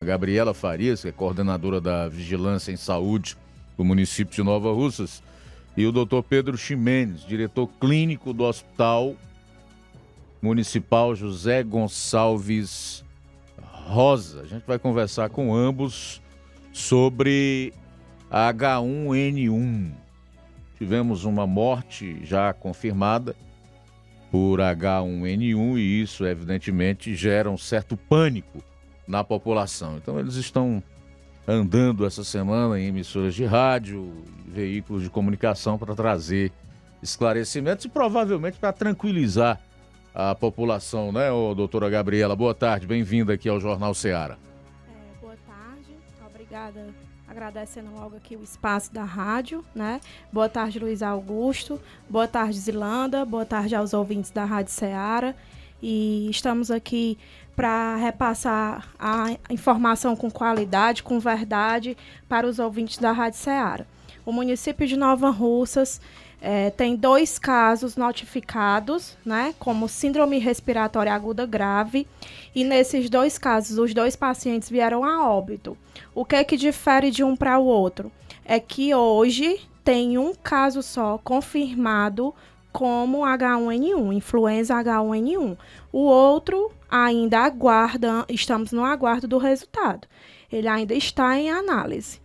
Gabriela Farias, que é coordenadora da Vigilância em Saúde do município de Nova Russas, e o doutor Pedro Ximenes, diretor clínico do Hospital Municipal José Gonçalves Rosa. A gente vai conversar com ambos sobre a H1N1. Tivemos uma morte já confirmada por H1N1 e isso, evidentemente, gera um certo pânico na população. Então, eles estão andando essa semana em emissoras de rádio, veículos de comunicação para trazer esclarecimentos e provavelmente para tranquilizar a população, né, doutora Gabriela? Boa tarde, bem-vinda aqui ao Jornal Ceará. Boa tarde, obrigada. Agradecendo logo aqui o espaço da rádio, né? Boa tarde, Luiz Augusto. Boa tarde, Zilanda. Boa tarde aos ouvintes da Rádio Ceará. E estamos aqui para repassar a informação com qualidade, com verdade, para os ouvintes da Rádio Ceará. O município de Nova Russas tem 2 casos notificados, né, como síndrome respiratória aguda grave, e nesses 2 casos, os 2 pacientes vieram a óbito. O que é que difere de um para o outro? É que hoje tem um caso só confirmado como H1N1, influenza H1N1. O outro ainda aguarda, estamos no aguardo do resultado. Ele ainda está em análise.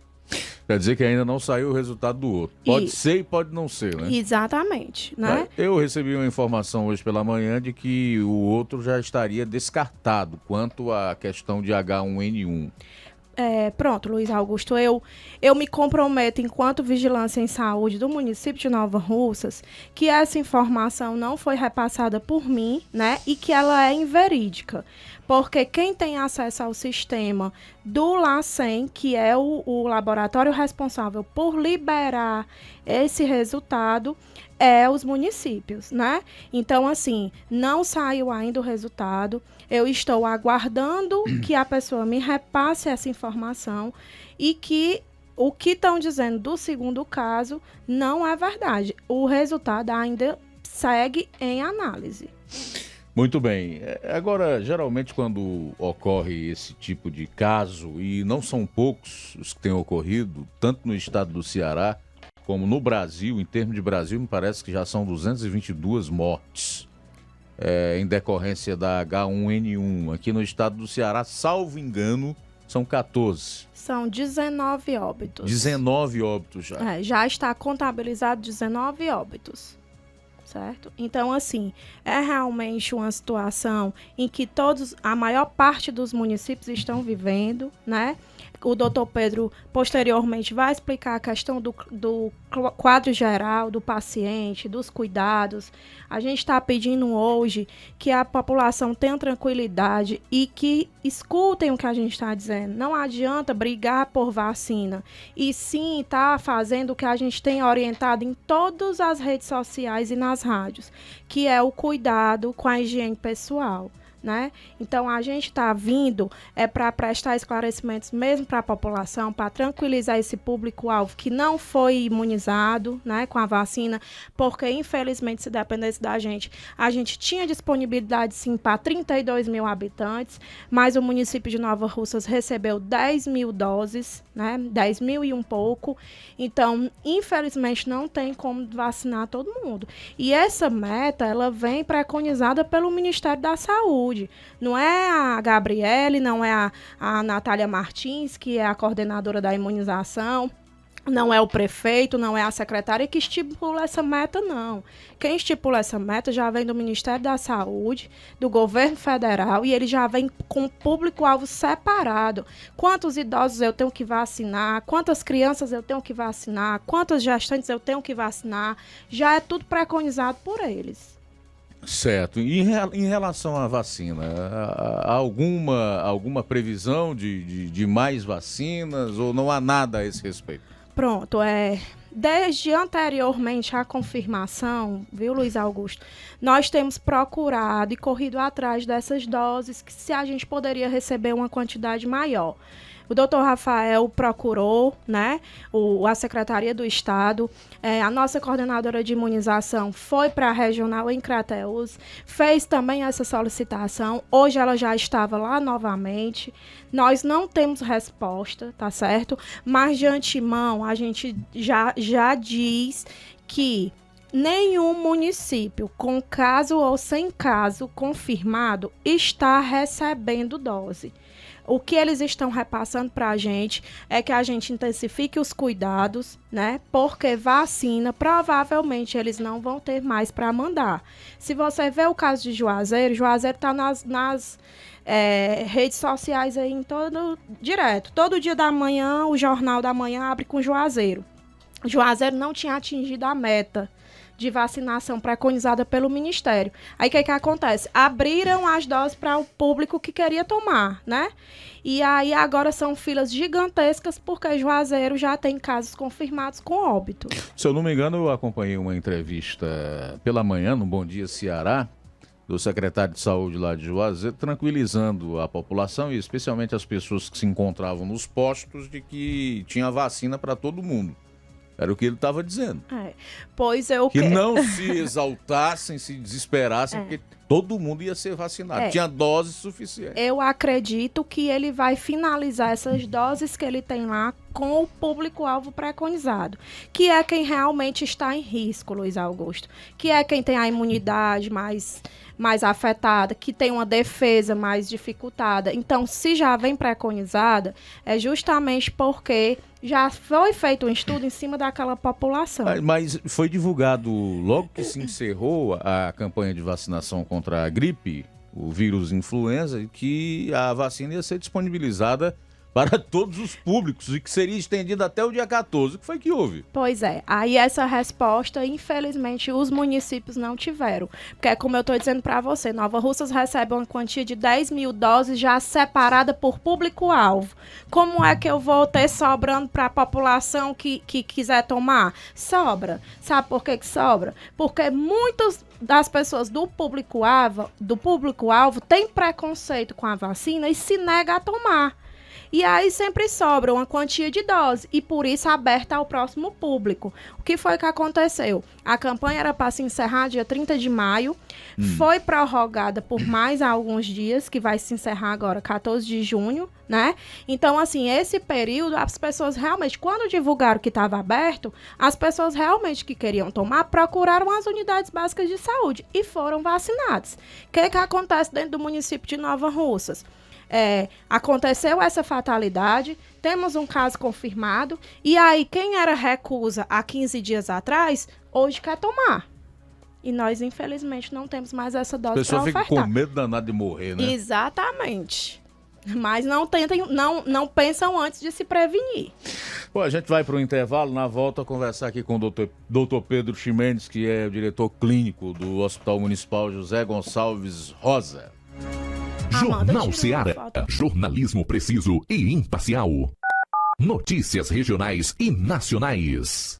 Quer dizer que ainda não saiu o resultado do outro. Pode ser e pode não ser, né? Exatamente, né? Eu recebi uma informação hoje pela manhã de que o outro já estaria descartado quanto à questão de H1N1. Pronto, Luiz Augusto, eu me comprometo, enquanto Vigilância em Saúde do município de Nova Russas, que essa informação não foi repassada por mim, né, e que ela é inverídica. Porque quem tem acesso ao sistema do LACEN, que é o laboratório responsável por liberar esse resultado, é os municípios, né? Então, assim, não saiu ainda o resultado. Eu estou aguardando que a pessoa me repasse essa informação e que o que estão dizendo do segundo caso não é verdade. O resultado ainda segue em análise. Muito bem. Agora, geralmente quando ocorre esse tipo de caso, e não são poucos os que têm ocorrido, tanto no estado do Ceará, como no Brasil, em termos de Brasil, me parece que já são 222 mortes em decorrência da H1N1. Aqui no estado do Ceará, salvo engano, são 14. São 19 óbitos. 19 óbitos já. Já está contabilizado 19 óbitos. Certo? Então, assim, é realmente uma situação em que a maior parte dos municípios estão vivendo, né? O doutor Pedro, posteriormente, vai explicar a questão do quadro geral do paciente, dos cuidados. A gente está pedindo hoje que a população tenha tranquilidade e que escutem o que a gente está dizendo. Não adianta brigar por vacina. E sim, está fazendo o que a gente tem orientado em todas as redes sociais e nas rádios, que é o cuidado com a higiene pessoal. Né? Então, a gente está vindo para prestar esclarecimentos mesmo para a população, para tranquilizar esse público-alvo que não foi imunizado, né, com a vacina, porque, infelizmente, se dependesse da gente, a gente tinha disponibilidade, sim, para 32 mil habitantes, mas o município de Nova Russas recebeu 10 mil doses, né, 10 mil e um pouco. Então, infelizmente, não tem como vacinar todo mundo. E essa meta, ela vem preconizada pelo Ministério da Saúde. Não é a Gabriele, não é a Natália Martins, que é a coordenadora da imunização, não é o prefeito, não é a secretária que estipula essa meta, não. Quem estipula essa meta já vem do Ministério da Saúde, do governo federal, e ele já vem com público-alvo separado. Quantos idosos eu tenho que vacinar, quantas crianças eu tenho que vacinar, quantas gestantes eu tenho que vacinar, já é tudo preconizado por eles. Certo. E em relação à vacina, há alguma previsão de mais vacinas ou não há nada a esse respeito? Pronto, Desde anteriormente à confirmação, viu, Luiz Augusto, nós temos procurado e corrido atrás dessas doses, que se a gente poderia receber uma quantidade maior. O doutor Rafael procurou, né, a Secretaria do Estado, a nossa coordenadora de imunização foi para a regional em Crateús, fez também essa solicitação, hoje ela já estava lá novamente, nós não temos resposta, tá certo? Mas de antemão a gente já diz que nenhum município com caso ou sem caso confirmado está recebendo dose. O que eles estão repassando para a gente é que a gente intensifique os cuidados, né? Porque vacina, provavelmente, eles não vão ter mais para mandar. Se você vê o caso de Juazeiro está nas redes sociais aí direto. Todo dia da manhã, o Jornal da Manhã abre com Juazeiro. Juazeiro não tinha atingido a meta de vacinação preconizada pelo Ministério. Aí o que acontece? Abriram as doses para o público que queria tomar, né? E aí agora são filas gigantescas porque Juazeiro já tem casos confirmados com óbito. Se eu não me engano, eu acompanhei uma entrevista pela manhã no Bom Dia Ceará, do secretário de Saúde lá de Juazeiro, tranquilizando a população e especialmente as pessoas que se encontravam nos postos de que tinha vacina para todo mundo. Era o que ele estava dizendo. Pois eu que não se exaltassem, se desesperassem, porque todo mundo ia ser vacinado. Tinha dose suficiente. Eu acredito que ele vai finalizar essas doses que ele tem lá com o público-alvo preconizado, que é quem realmente está em risco, Luiz Augusto, que é quem tem a imunidade mais afetada, que tem uma defesa mais dificultada. Então, se já vem preconizada, é justamente porque já foi feito um estudo em cima daquela população. Mas foi divulgado logo que se encerrou a campanha de vacinação contra a gripe, o vírus influenza, que a vacina ia ser disponibilizada para todos os públicos e que seria estendida até o dia 14. O que foi que houve? Pois é. Aí essa resposta, infelizmente, os municípios não tiveram. Porque, como eu estou dizendo para você, Nova Russas recebe uma quantia de 10 mil doses já separada por público-alvo. Como é que eu vou ter sobrando para a população que quiser tomar? Sobra. Sabe por que sobra? Porque muitas das pessoas do público-alvo têm preconceito com a vacina e se nega a tomar. E aí sempre sobra uma quantia de dose e por isso aberta ao próximo público. O que foi que aconteceu? A campanha era para se encerrar dia 30 de maio, foi prorrogada por mais alguns dias, que vai se encerrar agora 14 de junho, né? Então, assim, esse período, as pessoas realmente, quando divulgaram que estava aberto, as pessoas realmente que queriam tomar, procuraram as unidades básicas de saúde e foram vacinadas. O que acontece dentro do município de Nova Russas? Aconteceu essa fatalidade, temos um caso confirmado, e aí quem era recusa há 15 dias atrás, hoje quer tomar. E nós, infelizmente, não temos mais essa dose para ofertar. A pessoa fica com medo danado de morrer, né? Exatamente. Mas não pensam antes de se prevenir. Bom, a gente vai para o intervalo, na volta conversar aqui com o doutor Pedro Ximenes, que é o diretor clínico do Hospital Municipal José Gonçalves Rosa. Jornal Ceará, jornalismo preciso e imparcial. Notícias regionais e nacionais.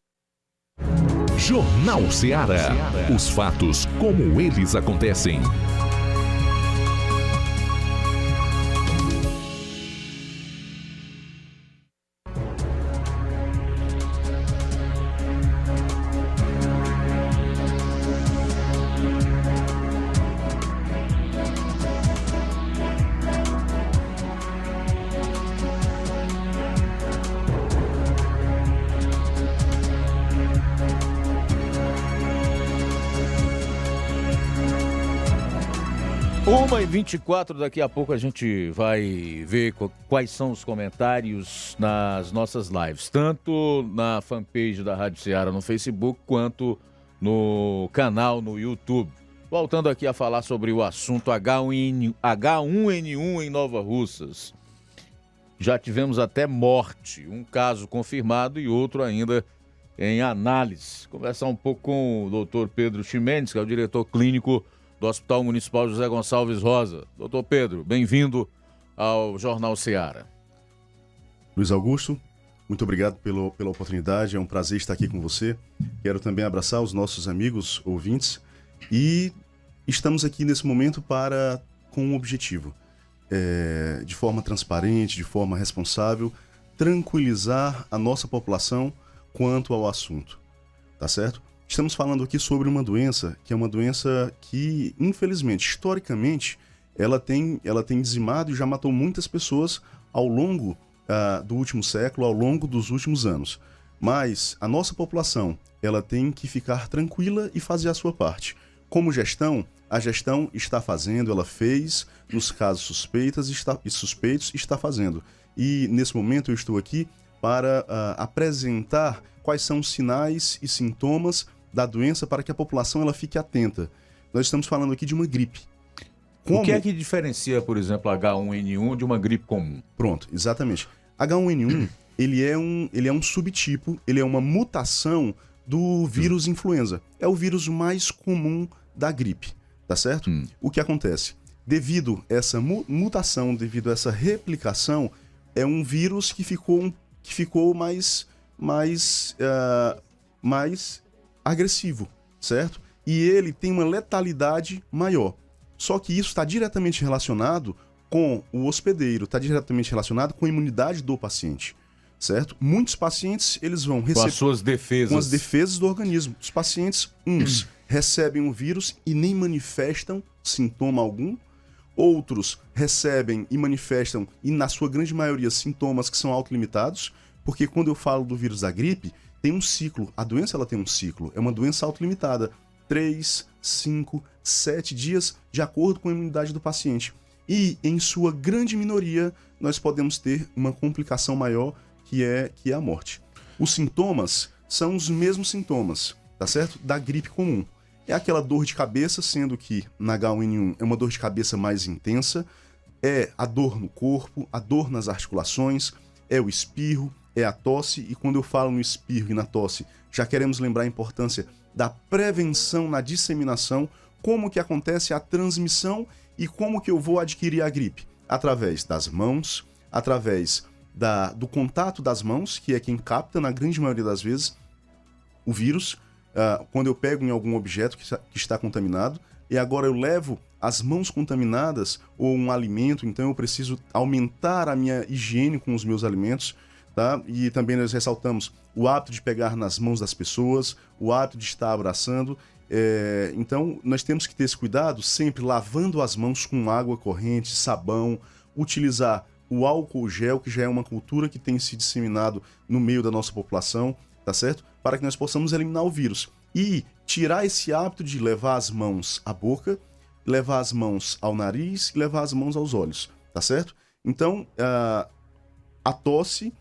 Jornal Ceará, os fatos como eles acontecem. Uma e 24, daqui a pouco a gente vai ver quais são os comentários nas nossas lives, tanto na fanpage da Rádio Ceará no Facebook, quanto no canal no YouTube. Voltando aqui a falar sobre o assunto H1N1 em Nova Russas. Já tivemos até morte, um caso confirmado e outro ainda em análise. Conversar um pouco com o doutor Pedro Ximenes, que é o diretor clínico do Hospital Municipal José Gonçalves Rosa. Doutor Pedro, bem-vindo ao Jornal Ceará. Luiz Augusto, Muito obrigado pela oportunidade, é um prazer estar aqui com você. Quero também abraçar os nossos amigos ouvintes e estamos aqui nesse momento com um objetivo, de forma transparente, de forma responsável, tranquilizar a nossa população quanto ao assunto, tá certo? Estamos falando aqui sobre uma doença que é uma doença que, infelizmente, historicamente, ela tem dizimado e já matou muitas pessoas ao longo do último século, ao longo dos últimos anos. Mas a nossa população, ela tem que ficar tranquila e fazer a sua parte. Como gestão, a gestão está fazendo, ela fez nos casos suspeitos, está fazendo. E nesse momento eu estou aqui para apresentar quais são os sinais e sintomas da doença para que a população ela fique atenta. Nós estamos falando aqui de uma gripe. O que é que diferencia, por exemplo, H1N1 de uma gripe comum? Pronto, exatamente. H1N1, ele é um subtipo, ele é uma mutação do vírus influenza. É o vírus mais comum da gripe, tá certo? O que acontece? Devido a essa mutação, devido a essa replicação, é um vírus que ficou mais agressivo, certo? E ele tem uma letalidade maior. Só que isso está diretamente relacionado com o hospedeiro, está diretamente relacionado com a imunidade do paciente, certo? Muitos pacientes, eles vão receber... Com as suas defesas. Com as defesas do organismo. Os pacientes, uns recebem o vírus e nem manifestam sintoma algum. Outros recebem e manifestam, e na sua grande maioria, sintomas que são autolimitados, porque quando eu falo do vírus da gripe, tem um ciclo. A doença ela tem um ciclo, é uma doença autolimitada. 3, 5, 7 dias, de acordo com a imunidade do paciente. E, em sua grande minoria, nós podemos ter uma complicação maior, que é a morte. Os sintomas são os mesmos sintomas, tá certo? Da gripe comum. É aquela dor de cabeça, sendo que na H1N1 é uma dor de cabeça mais intensa, é a dor no corpo, a dor nas articulações, é o espirro, é a tosse, e quando eu falo no espirro e na tosse, já queremos lembrar a importância da prevenção na disseminação, como que acontece a transmissão e como que eu vou adquirir a gripe? Através das mãos, através do contato das mãos, que é quem capta, na grande maioria das vezes, o vírus, quando eu pego em algum objeto que está contaminado, e agora eu levo as mãos contaminadas ou um alimento, então eu preciso aumentar a minha higiene com os meus alimentos, tá? E também nós ressaltamos o hábito de pegar nas mãos das pessoas, o hábito de estar abraçando. Então, nós temos que ter esse cuidado, sempre lavando as mãos com água corrente, sabão, utilizar o álcool gel, que já é uma cultura que tem se disseminado no meio da nossa população, tá certo? Para que nós possamos eliminar o vírus. E tirar esse hábito de levar as mãos à boca, levar as mãos ao nariz e levar as mãos aos olhos, tá certo? Então, a tosse,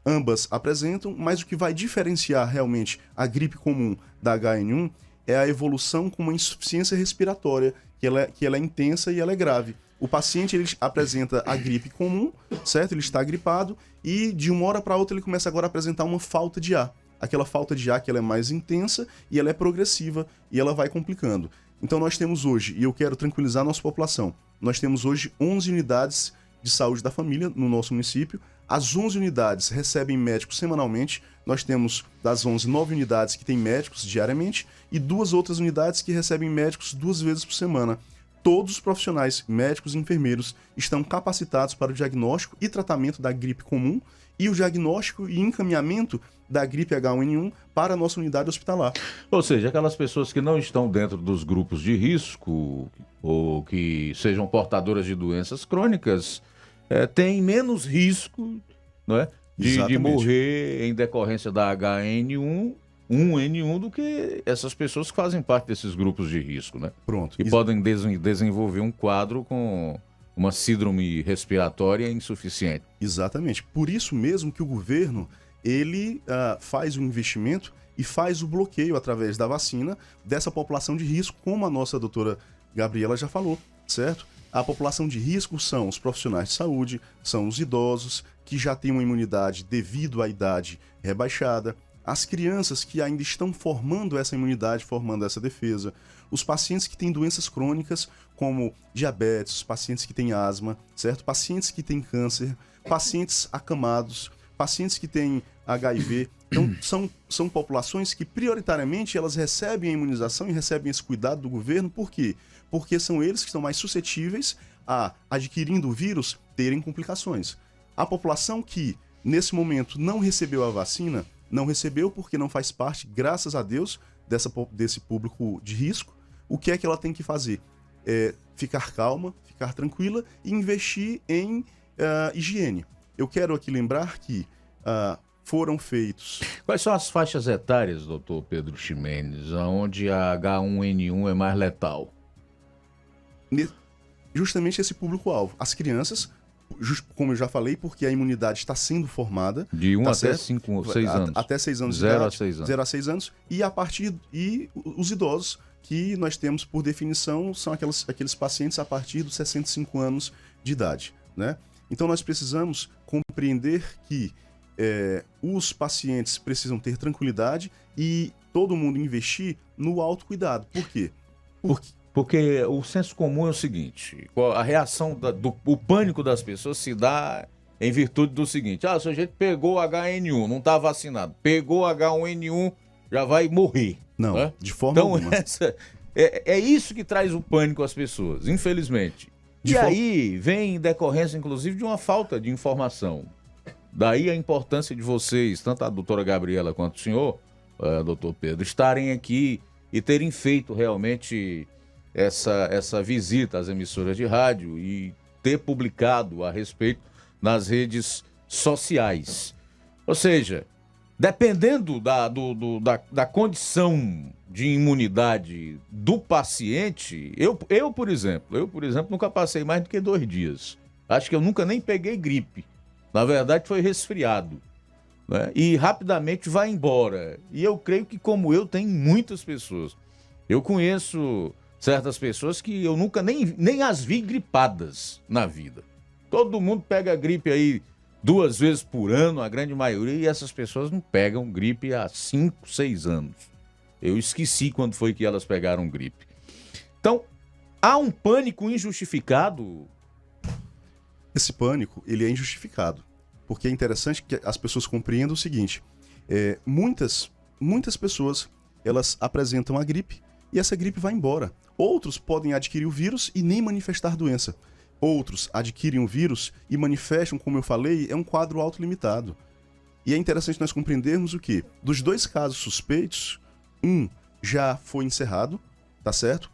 ambas apresentam, mas o que vai diferenciar realmente a gripe comum da H1N1 é a evolução com uma insuficiência respiratória, que ela é intensa e ela é grave. O paciente ele apresenta a gripe comum, certo? Ele está gripado e de uma hora para outra ele começa agora a apresentar uma falta de ar. Aquela falta de ar que ela é mais intensa e ela é progressiva e ela vai complicando. Então nós temos hoje, e eu quero tranquilizar a nossa população, nós temos hoje 11 unidades de saúde da família no nosso município. As 11 unidades recebem médicos semanalmente. Nós temos das 11, 9 unidades que têm médicos diariamente e 2 outras unidades que recebem médicos 2 vezes por semana. Todos os profissionais, médicos e enfermeiros, estão capacitados para o diagnóstico e tratamento da gripe comum e o diagnóstico e encaminhamento da gripe H1N1 para a nossa unidade hospitalar. Ou seja, aquelas pessoas que não estão dentro dos grupos de risco ou que sejam portadoras de doenças crônicas, têm menos risco, não é, de morrer em decorrência da H1N1 do que essas pessoas que fazem parte desses grupos de risco, né? Pronto. E podem desenvolver um quadro com uma síndrome respiratória insuficiente. Exatamente. Por isso mesmo que o governo ele faz o investimento e faz o bloqueio através da vacina dessa população de risco, como a nossa doutora Gabriela já falou, certo? A população de risco são os profissionais de saúde, são os idosos que já têm uma imunidade devido à idade rebaixada, as crianças que ainda estão formando essa imunidade, formando essa defesa, os pacientes que têm doenças crônicas como diabetes, pacientes que têm asma, certo? Pacientes que têm câncer, pacientes acamados, pacientes que têm HIV. Então, são populações que, prioritariamente, elas recebem a imunização e recebem esse cuidado do governo. Por quê? Porque são eles que estão mais suscetíveis a, adquirindo o vírus, terem complicações. A população que, nesse momento, não recebeu a vacina, não recebeu porque não faz parte, graças a Deus, desse público de risco. O que é que ela tem que fazer? Ficar calma, ficar tranquila e investir em higiene. Eu quero aqui lembrar que foram feitos... Quais são as faixas etárias, doutor Pedro Ximenes, onde a H1N1 é mais letal? Justamente esse público-alvo. As crianças, como eu já falei, porque a imunidade está sendo formada. De 1 tá até certo? 6 anos. Até 6 anos. 0 a 6 anos. 0 a 6 anos. E os idosos, que nós temos, por definição, são aqueles pacientes a partir dos 65 anos de idade, né? Então nós precisamos compreender que os pacientes precisam ter tranquilidade e todo mundo investir no autocuidado. Por quê? Porque o senso comum é o seguinte, a reação, o pânico das pessoas se dá em virtude do seguinte: o sujeito pegou H1N1, não está vacinado, pegou H1N1, já vai morrer. Não, né? De forma alguma. É isso que traz o pânico às pessoas, infelizmente. Aí vem decorrência, inclusive, de uma falta de informação. Daí a importância de vocês, tanto a doutora Gabriela quanto o senhor, doutor Pedro, estarem aqui e terem feito realmente essa visita às emissoras de rádio e ter publicado a respeito nas redes sociais. Ou seja, dependendo da condição de imunidade do paciente, eu, por exemplo, nunca passei mais do que 2 dias. Acho que eu nunca nem peguei gripe. Na verdade, foi resfriado, né? E rapidamente vai embora. E eu creio que, como eu, tem muitas pessoas. Eu conheço certas pessoas que eu nunca nem as vi gripadas na vida. Todo mundo pega gripe aí 2 vezes por ano, a grande maioria, e essas pessoas não pegam gripe há 5, 6 anos. Eu esqueci quando foi que elas pegaram gripe. Então, há um pânico injustificado. Esse pânico, ele é injustificado. Porque é interessante que as pessoas compreendam o seguinte: muitas pessoas, elas apresentam a gripe e essa gripe vai embora. Outros podem adquirir o vírus e nem manifestar doença. Outros adquirem o vírus e manifestam, como eu falei, é um quadro autolimitado. E é interessante nós compreendermos o quê? Dos 2 casos suspeitos, um já foi encerrado, tá certo?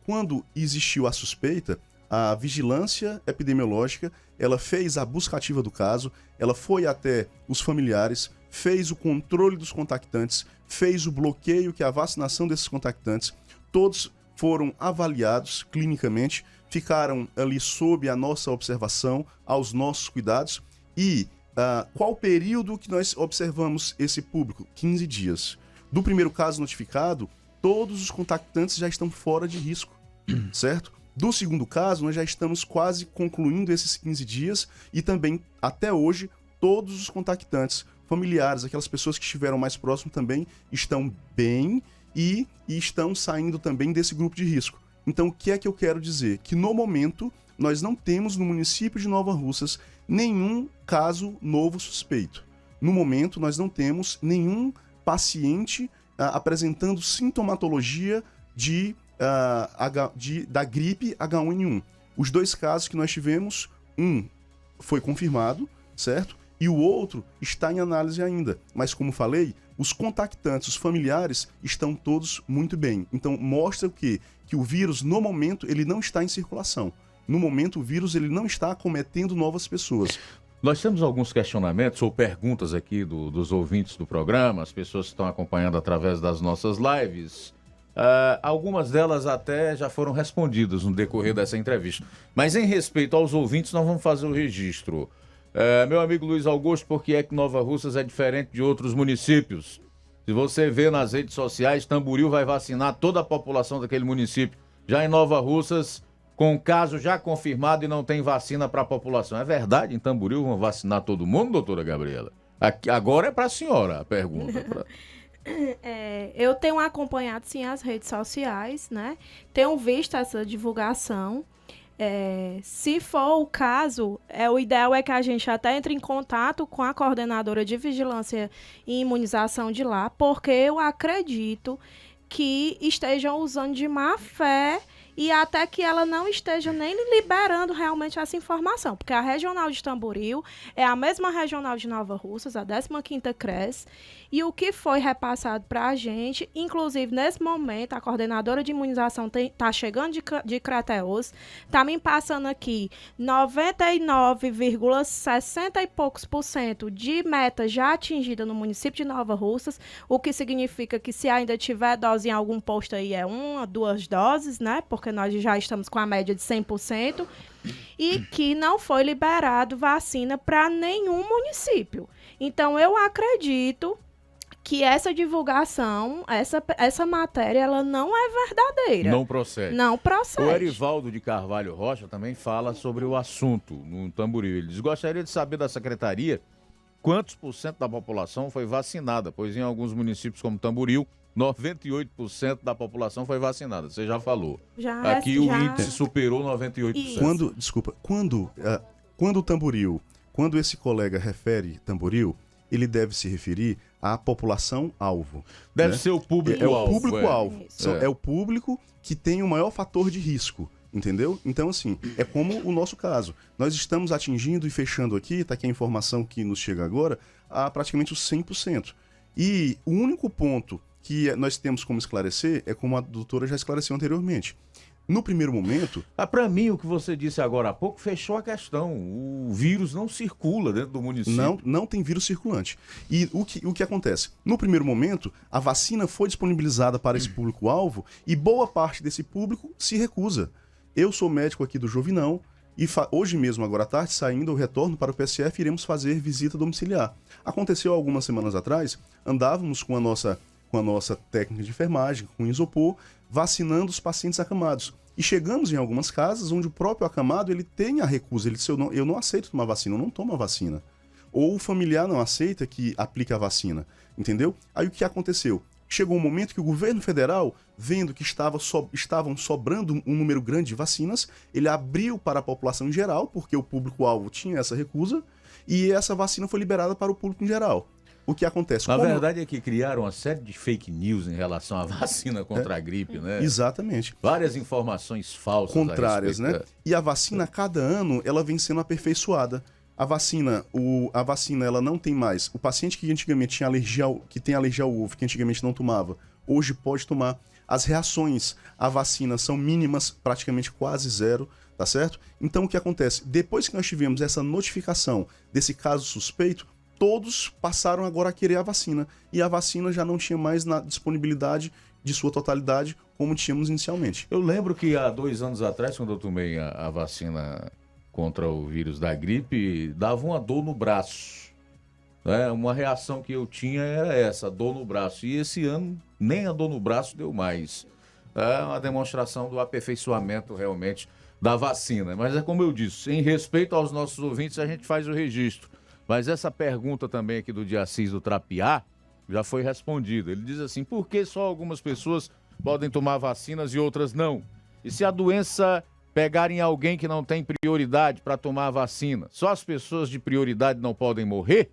Quando existiu a suspeita, a vigilância epidemiológica, ela fez a busca ativa do caso, ela foi até os familiares, fez o controle dos contactantes, fez o bloqueio, que é a vacinação desses contactantes. Todos foram avaliados clinicamente, ficaram ali sob a nossa observação, aos nossos cuidados. E qual período que nós observamos esse público? 15 dias. Do primeiro caso notificado, todos os contactantes já estão fora de risco, certo? Do segundo caso, nós já estamos quase concluindo esses 15 dias e também, até hoje, todos os contactantes, familiares, aquelas pessoas que estiveram mais próximos também estão bem e estão saindo também desse grupo de risco. Então, o que é que eu quero dizer? Que no momento, nós não temos no município de Nova Russas nenhum caso novo suspeito. No momento, nós não temos nenhum paciente apresentando sintomatologia da gripe H1N1. Os 2 casos que nós tivemos, um foi confirmado, certo? E o outro está em análise ainda. Mas, como falei, os contactantes, os familiares, estão todos muito bem. Então, mostra o quê? Que o vírus, no momento, ele não está em circulação. No momento, o vírus ele não está acometendo novas pessoas. Nós temos alguns questionamentos ou perguntas aqui dos ouvintes do programa, as pessoas que estão acompanhando através das nossas lives. Algumas delas até já foram respondidas no decorrer dessa entrevista. Mas em respeito aos ouvintes, nós vamos fazer o registro. Meu amigo Luiz Augusto, por que é que Nova Russas é diferente de outros municípios? Se você vê nas redes sociais, Tamboril vai vacinar toda a população daquele município. Já em Nova Russas, com caso já confirmado e não tem vacina para a população. É verdade? Em Tamboril vão vacinar todo mundo, doutora Gabriela? Agora é para a senhora a pergunta. Eu tenho acompanhado, sim, as redes sociais, né? Tenho visto essa divulgação. Se for o caso, o ideal é que a gente até entre em contato com a coordenadora de vigilância e imunização de lá, porque eu acredito que estejam usando de má fé e até que ela não esteja nem liberando realmente essa informação, porque a regional de Tamboril é a mesma regional de Nova Russas, a 15ª CRES, e o que foi repassado para a gente, inclusive nesse momento, a coordenadora de imunização está chegando de Crateús, está me passando aqui 99,60 e poucos % de meta já atingida no município de Nova Russas, o que significa que se ainda tiver dose em algum posto aí é 1, 2 doses, né? Porque nós já estamos com a média de 100%, e que não foi liberado vacina para nenhum município. Então, eu acredito que essa divulgação, essa matéria, ela não é verdadeira. Não procede. Não procede. O Erivaldo de Carvalho Rocha também fala sobre o assunto no Tamboril. Ele diz: gostaria de saber da secretaria quantos % da população foi vacinada, pois em alguns municípios como Tamboril, 98% da população foi vacinada. Você já falou. Aqui o índice superou 98%. Quando o Tamboril, quando esse colega refere Tamboril, ele deve se referir à população-alvo. Deve né? ser o público-alvo. É o público-alvo. É o público que tem o maior fator de risco. Entendeu? Então, assim, é como o nosso caso. Nós estamos atingindo e fechando aqui, tá aqui a informação que nos chega agora, a praticamente os 100%. E o único ponto que nós temos como esclarecer é como a doutora já esclareceu anteriormente. No primeiro momento... Para mim, o que você disse agora há pouco fechou a questão. O vírus não circula dentro do município. Não tem vírus circulante. E o que acontece? No primeiro momento, a vacina foi disponibilizada para esse público-alvo e boa parte desse público se recusa. Eu sou médico aqui do Jovinão e hoje mesmo, agora à tarde, saindo, eu retorno para o PSF e iremos fazer visita domiciliar. Aconteceu algumas semanas atrás, andávamos com a nossa técnica de enfermagem, com isopor, vacinando os pacientes acamados. E chegamos em algumas casas onde o próprio acamado ele tem a recusa. Ele disse: eu não aceito tomar vacina, eu não tomo a vacina. Ou o familiar não aceita que aplique a vacina. Entendeu? Aí o que aconteceu? Chegou um momento que o governo federal, vendo que estavam sobrando um número grande de vacinas, ele abriu para a população em geral, porque o público-alvo tinha essa recusa, e essa vacina foi liberada para o público em geral. O que acontece? A verdade é que criaram uma série de fake news em relação à vacina contra a gripe, né? Exatamente. Várias informações falsas. Contrárias, né? E a vacina, a cada ano, ela vem sendo aperfeiçoada. A vacina, ela não tem mais. O paciente que antigamente tinha tem alergia ao ovo, que antigamente não tomava, hoje pode tomar. As reações à vacina são mínimas, praticamente quase zero, tá certo? Então o que acontece? Depois que nós tivemos essa notificação desse caso suspeito, todos passaram agora a querer a vacina. E a vacina já não tinha mais na disponibilidade de sua totalidade como tínhamos inicialmente. Eu lembro que há 2 anos atrás, quando eu tomei a vacina contra o vírus da gripe, dava uma dor no braço. Né? Uma reação que eu tinha era essa, dor no braço. E esse ano, nem a dor no braço deu mais. É uma demonstração do aperfeiçoamento, realmente, da vacina. Mas é como eu disse, em respeito aos nossos ouvintes, a gente faz o registro. Mas essa pergunta também aqui do Diacis do Trapiá já foi respondida. Ele diz assim: por que só algumas pessoas podem tomar vacinas e outras não? E se a doença pegar em alguém que não tem prioridade para tomar a vacina, só as pessoas de prioridade não podem morrer?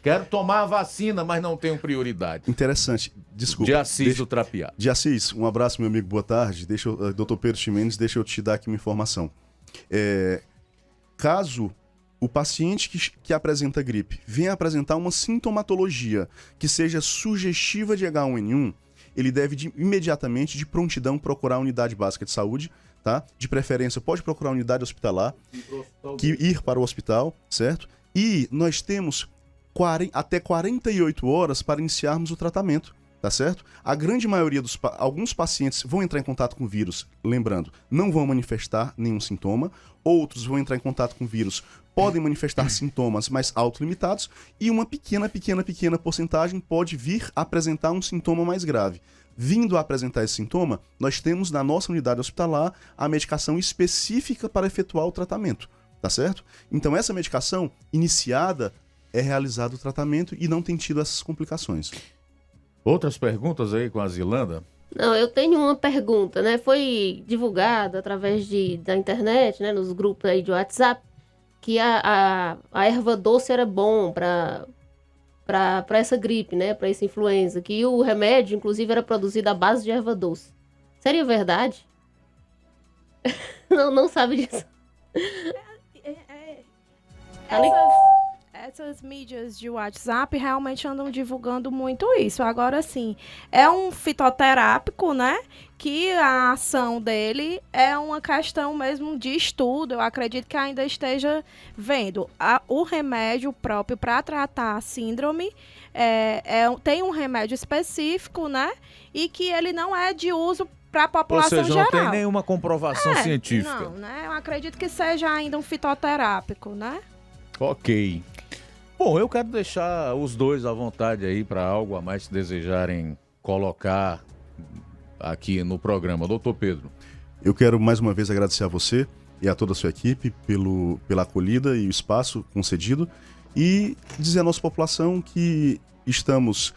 Quero tomar a vacina, mas não tenho prioridade. Interessante. Desculpa. Diacis do Trapiá. Diacis, um abraço, meu amigo, boa tarde. Dr. Pedro Ximenes, deixa eu te dar aqui uma informação. Caso o paciente que apresenta gripe venha apresentar uma sintomatologia que seja sugestiva de H1N1, ele deve imediatamente, de prontidão, procurar a unidade básica de saúde, tá? De preferência, pode procurar a unidade hospitalar, ir para o hospital, certo? E nós temos até 48 horas para iniciarmos o tratamento, tá certo? A grande maioria alguns pacientes vão entrar em contato com o vírus, lembrando, não vão manifestar nenhum sintoma, outros vão entrar em contato com o vírus, podem manifestar sintomas mais autolimitados, e uma pequena porcentagem pode vir a apresentar um sintoma mais grave. Vindo a apresentar esse sintoma, nós temos na nossa unidade hospitalar a medicação específica para efetuar o tratamento, tá certo? Então essa medicação iniciada é realizado o tratamento e não tem tido essas complicações. Outras perguntas aí com a Zilanda? Não, eu tenho uma pergunta, né? Foi divulgado através da internet, né? Nos grupos aí de WhatsApp, que a erva doce era bom para essa gripe, né? Para essa influenza, que o remédio, inclusive, era produzido à base de erva doce. Seria verdade? Não sabe disso. Essas mídias de WhatsApp realmente andam divulgando muito isso. Agora, sim, é um fitoterápico, né? Que a ação dele é uma questão mesmo de estudo. Eu acredito que ainda esteja vendo. O remédio próprio para tratar a síndrome tem um remédio específico, né? E que ele não é de uso para a população geral. Ou seja, não tem nenhuma comprovação científica. Não, né? Eu acredito que seja ainda um fitoterápico, né? Ok. Bom, eu quero deixar os dois à vontade aí para algo a mais que desejarem colocar aqui no programa. Doutor Pedro. Eu quero mais uma vez agradecer a você e a toda a sua equipe pela acolhida e o espaço concedido e dizer à nossa população que estamos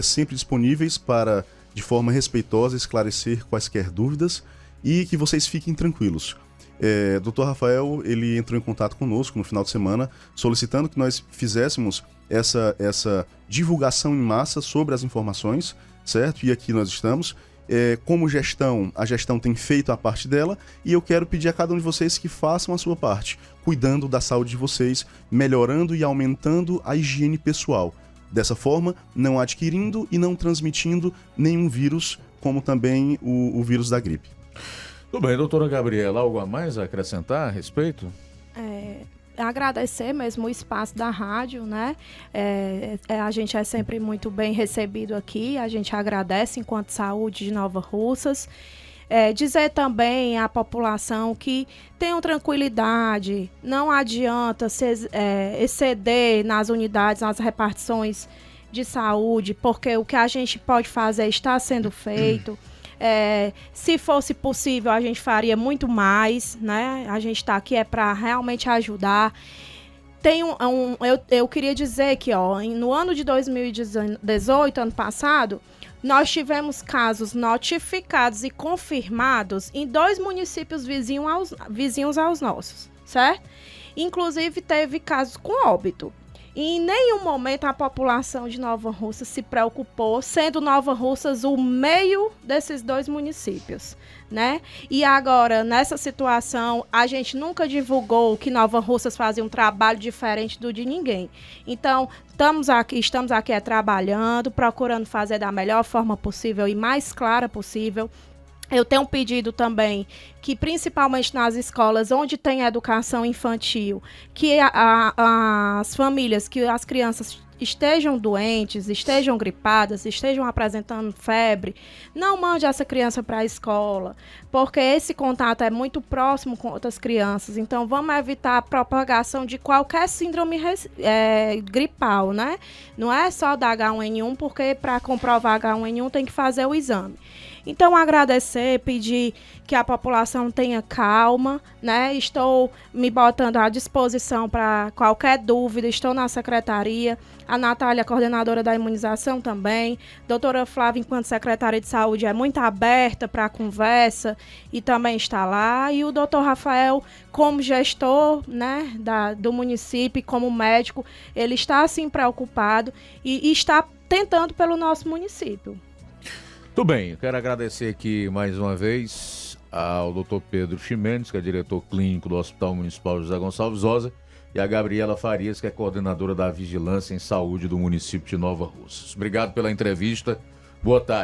sempre disponíveis para, de forma respeitosa, esclarecer quaisquer dúvidas e que vocês fiquem tranquilos. Dr. Rafael, ele entrou em contato conosco no final de semana, solicitando que nós fizéssemos essa divulgação em massa sobre as informações, certo? E aqui nós estamos. Como gestão, a gestão tem feito a parte dela e eu quero pedir a cada um de vocês que façam a sua parte, cuidando da saúde de vocês, melhorando e aumentando a higiene pessoal. Dessa forma, não adquirindo e não transmitindo nenhum vírus, como também o vírus da gripe. Tudo bem, doutora Gabriela, algo a mais a acrescentar a respeito? Agradecer mesmo o espaço da rádio, né? A gente é sempre muito bem recebido aqui, a gente agradece enquanto Saúde de Nova Russas. Dizer também à população que tenham tranquilidade, não adianta exceder nas unidades, nas repartições de saúde, porque o que a gente pode fazer está sendo feito. Se fosse possível, a gente faria muito mais, né? A gente está aqui para realmente ajudar. Eu queria dizer que, no ano de 2018, ano passado, nós tivemos casos notificados e confirmados em 2 municípios vizinhos aos nossos, certo? Inclusive, teve casos com óbito. E em nenhum momento a população de Nova Russas se preocupou, sendo Nova Russas o meio desses 2 municípios, né? E agora, nessa situação, a gente nunca divulgou que Nova Russas fazia um trabalho diferente do de ninguém. Então, estamos aqui trabalhando, procurando fazer da melhor forma possível e mais clara possível. Eu tenho um pedido também que, principalmente nas escolas onde tem educação infantil, que as famílias, que as crianças estejam doentes, estejam gripadas, estejam apresentando febre, não mande essa criança para a escola, porque esse contato é muito próximo com outras crianças. Então, vamos evitar a propagação de qualquer síndrome gripal, né? Não é só da H1N1, porque para comprovar H1N1 tem que fazer o exame. Então, agradecer, pedir que a população tenha calma, né? Estou me botando à disposição para qualquer dúvida, estou na secretaria. A Natália, coordenadora da imunização também. Doutora Flávia, enquanto secretária de saúde, é muito aberta para a conversa e também está lá. E o doutor Rafael, como gestor, né, do município, como médico, ele está, assim, preocupado e está tentando pelo nosso município. Tudo bem, eu quero agradecer aqui mais uma vez ao Dr. Pedro Ximenes, que é diretor clínico do Hospital Municipal José Gonçalves Oza, e a Gabriela Farias, que é coordenadora da Vigilância em Saúde do município de Nova Russas. Obrigado pela entrevista. Boa tarde.